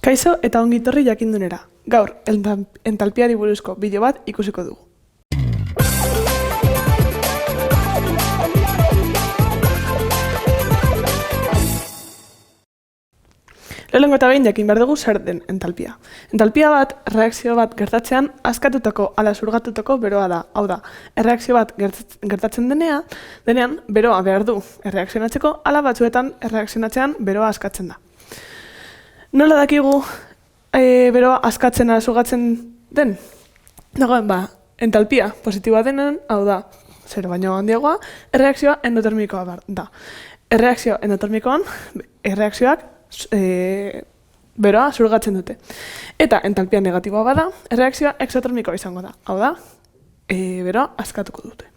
Kaixo eta ongi etorri jakindunera. Gaur, entalpiari buruzko bideo bat ikusiko dugu. Lehenengo eta behin jakin behar dugu zer den entalpia. Entalpia bat, erreakzio bat gertatzean askatutako ala zurgatutako beroa da. Hau da, erreakzio bat gertatzen denean beroa behar du erreakzionatzeko, ala batzuetan erreakzionatzean beroa askatzen da. Nola dakigu beroa askatzen ala zurgatzen den? Dagoen entalpia positiboa denen, hau da, 0 baino handiagoa, erreakzioa endotermikoa da. Erreakzio endotermikoan, erreakzioak beroa zurgatzen dute. Eta entalpia negatiboa bada, erreakzioa exotermikoa izango da. Hau da, beroa askatuko dute.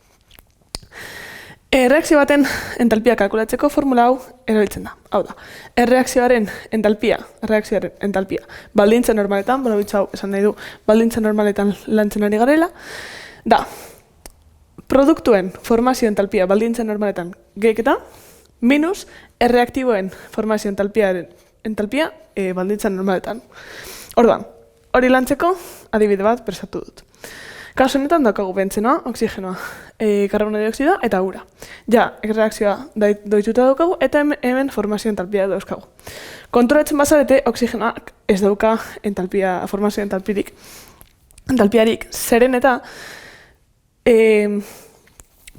Erreakzio baten entalpia kalkulatzeko formula hau erabiltzen da. Hau da, erreakzioaren entalpia, baldintza normaletan, hau esan nahi du, baldintza normaletan lantzen ari garela, da, produktuen formazio entalpia baldintza normaletan gehiketa, minus erreaktiboen formazio entalpia baldintza normaletan. Orduan, hori lantzeko adibide bat prestatu dut. Kasu honetan daukagu bentzenoa, oxigenoa, karbono dioksidoa eta ura. Ja, erreakzioa doituta daukagu eta hemen formazio entalpia dauzkagu. Kontrolatzen bazarete, oxigenoak ez dauka formazio entalpiarik zeren eta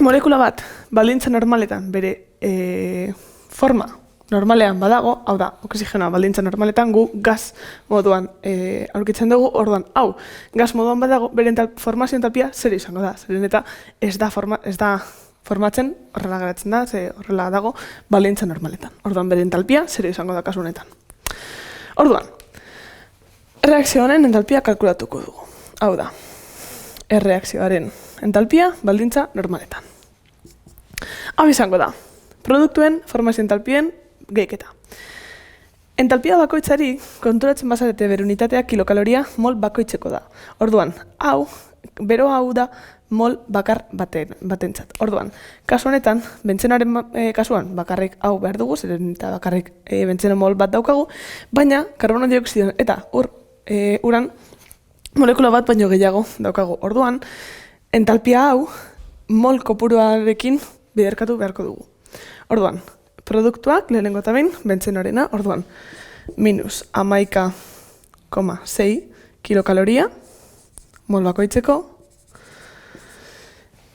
molekula bat baldintza normaletan bere forma normalean badago, hau da, oxigenoa baldintza normaletan gu gas moduan aurkitzen dugu, orduan, hau, gas moduan badago, bere formazio entalpia zer izango da, zeren eta ez da formatzen, horrela geratzen da, horrela dago baldintza normaletan. Orduan, bere entalpia zer izango da kasu honetan. Orduan, erreakzio honen entalpia kalkulatuko dugu. Hau da, erreakzioaren entalpia baldintza normaletan. Hau izango da, produktuen formazio entalpien gehiketa. Entalpia bakoitzari konturatzen bazarete bere unitatea kilokaloria mol bakoitzeko da. Orduan, beroa hau da mol bakar batentzat. Orduan, kasu honetan, bentzenaren kasuan bakarrik hau behar dugu, zeren eta bakarrik bentzeno mol bat daukagu, baina karbono dioksidoan eta uran molekula bat baino gehiago daukagu. Orduan, entalpia hau mol kopuruarekin biderkatu beharko dugu. Orduan, produktuak lehenengo eta behin bentzenorena, orduan, minus 11,6 kilokaloria, mol bakoitzeko,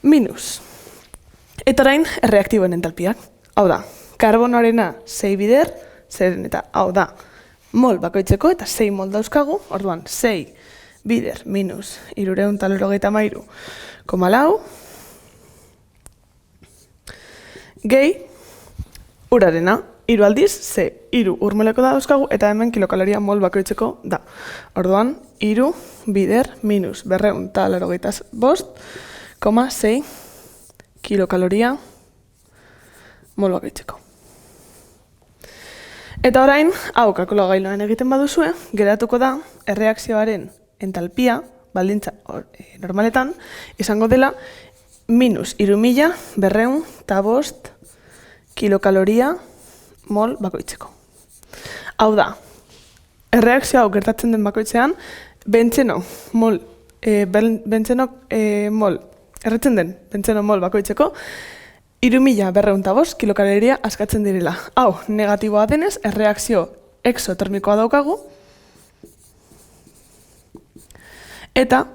minus. Eta orain, erreaktiboen entalpiak. Hau da, karbonoarena 6 bider, zeren eta hau da, mol bakoitzeko eta 6 mol dauzkagu, orduan, 6 bider minus 393,4 gehi, urarena, 3 aldiz, 3 urmoleko da dauzkagu, eta hemen kilokaloria mol bakoitzeko da. Orduan, 3 bider minus 295,6 kilokaloria mol bakoitzeko. Eta orain, hau kalkulagailuan egiten baduzue, geratuko da erreakzioaren entalpia, baldintza normaletan, izango dela minus 3.205 kilokaloria mol bakoitzeko. Hau da, erreakzio hau gertatzen den bakoitzean, bentzeno mol bakoitzeko 3.205 kilokaloria askatzen direla. Hau, negatiboa denez, erreakzio exotermikoa daukagu, eta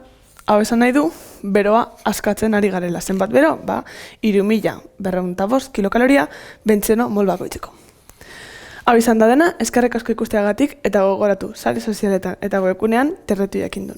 hau esan nahi du, beroa askatzen ari garela. Zenbat bero? 3.205 kilokaloria bentzeno mol bakoitzeko. Hau izan da dena, eskerrik asko ikusteagatik eta gogoratu sare sozialetan eta webgunean terretu jakindun.